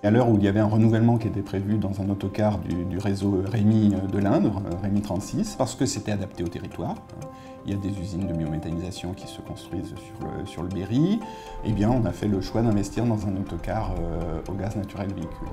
À l'heure où il y avait un renouvellement qui était prévu dans un autocar du réseau Rémi de l'Indre, Rémi 36, parce que c'était adapté au territoire, il y a des usines de biométhanisation qui se construisent sur le Berry, eh bien on a fait le choix d'investir dans un autocar au gaz naturel véhicule.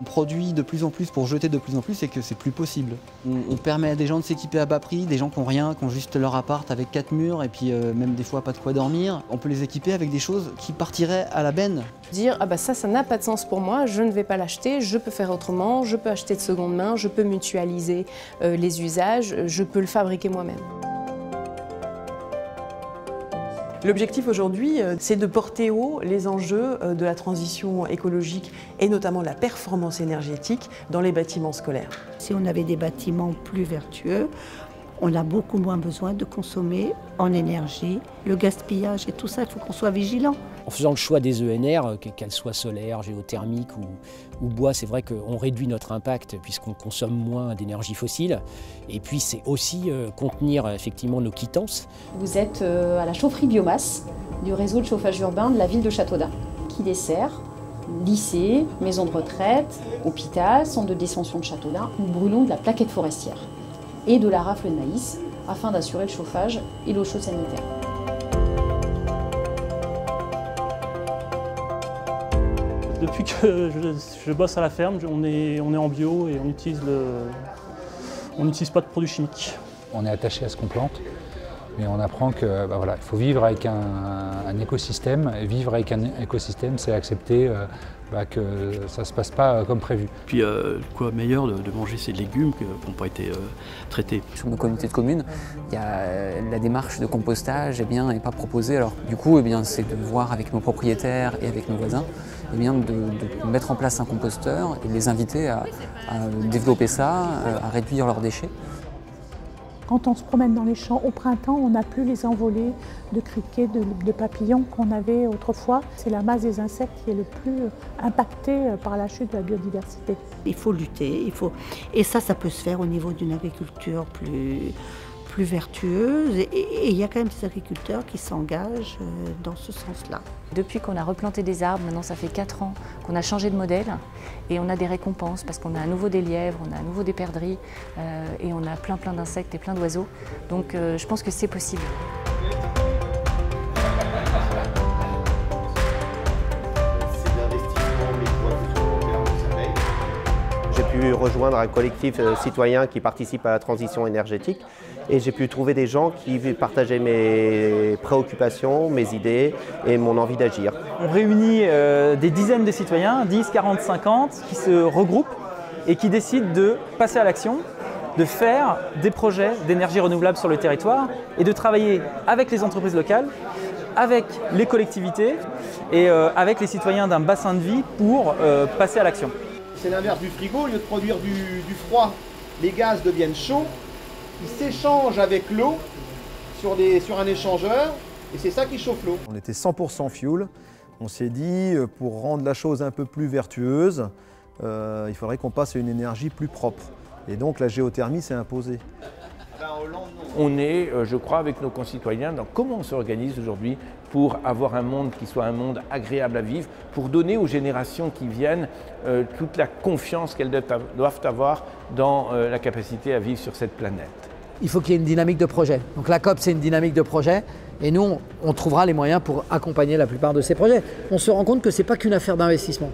On produit de plus en plus pour jeter de plus en plus et que c'est plus possible. On permet à des gens de s'équiper à bas prix, des gens qui n'ont rien, qui ont juste leur appart avec 4 murs et puis même des fois pas de quoi dormir. On peut les équiper avec des choses qui partiraient à la benne. Dire ah bah ça n'a pas de sens pour moi, je ne vais pas l'acheter, je peux faire autrement, je peux acheter de seconde main, je peux mutualiser les usages, je peux le fabriquer moi-même. L'objectif aujourd'hui, c'est de porter haut les enjeux de la transition écologique et notamment la performance énergétique dans les bâtiments scolaires. Si on avait des bâtiments plus vertueux, on a beaucoup moins besoin de consommer en énergie. Le gaspillage et tout ça, il faut qu'on soit vigilant. En faisant le choix des ENR, qu'elles soient solaires, géothermiques ou bois, c'est vrai qu'on réduit notre impact puisqu'on consomme moins d'énergie fossile. Et puis c'est aussi contenir effectivement nos quittances. Vous êtes à la chaufferie biomasse du réseau de chauffage urbain de la ville de Châteaudun, qui dessert lycée, maison de retraite, hôpital, centre de détention de Châteaudun. Nous brûlons de la plaquette forestière et de la rafle de maïs afin d'assurer le chauffage et l'eau chaude sanitaire. Depuis que je bosse à la ferme, on est en bio et on n'utilise pas de produits chimiques. On est attaché à ce qu'on plante, mais on apprend que voilà, il faut vivre avec un écosystème. Et vivre avec un écosystème, c'est accepter que ça ne se passe pas comme prévu. Puis quoi meilleur de manger ces légumes qui n'ont pas été traités. Sur nos communautés de communes, il y a la démarche de compostage n'est pas proposée. Alors du coup, c'est de voir avec nos propriétaires et avec nos voisins de mettre en place un composteur et de les inviter à développer ça, à réduire leurs déchets. Quand on se promène dans les champs au printemps, on n'a plus les envolées de criquets, de papillons qu'on avait autrefois. C'est la masse des insectes qui est le plus impactée par la chute de la biodiversité. Il faut lutter, et ça peut se faire au niveau d'une agriculture plus vertueuse. Et il y a quand même des agriculteurs qui s'engagent dans ce sens-là. Depuis qu'on a replanté des arbres, maintenant ça fait 4 ans qu'on a changé de modèle et on a des récompenses parce qu'on a à nouveau des lièvres, on a à nouveau des perdrix et on a plein d'insectes et plein d'oiseaux. Donc je pense que c'est possible. J'ai pu rejoindre un collectif citoyen qui participe à la transition énergétique et j'ai pu trouver des gens qui partageaient mes préoccupations, mes idées et mon envie d'agir. On réunit des dizaines de citoyens, 10, 40, 50, qui se regroupent et qui décident de passer à l'action, de faire des projets d'énergie renouvelable sur le territoire et de travailler avec les entreprises locales, avec les collectivités et avec les citoyens d'un bassin de vie pour passer à l'action. C'est l'inverse du frigo, au lieu de produire du froid, les gaz deviennent chauds, ils s'échangent avec l'eau sur un échangeur et c'est ça qui chauffe l'eau. On était 100% fuel, on s'est dit pour rendre la chose un peu plus vertueuse, il faudrait qu'on passe à une énergie plus propre. Et donc la géothermie s'est imposée. On est, je crois, avec nos concitoyens dans comment on s'organise aujourd'hui pour avoir un monde qui soit un monde agréable à vivre, pour donner aux générations qui viennent toute la confiance qu'elles doivent avoir dans la capacité à vivre sur cette planète. Il faut qu'il y ait une dynamique de projet. Donc la COP, c'est une dynamique de projet et nous, on trouvera les moyens pour accompagner la plupart de ces projets. On se rend compte que ce n'est pas qu'une affaire d'investissement.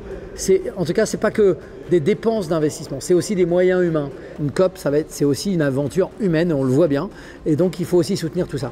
En tout cas, ce n'est pas que des dépenses d'investissement, c'est aussi des moyens humains. Une COP, c'est aussi une aventure humaine, on le voit bien, et donc il faut aussi soutenir tout ça.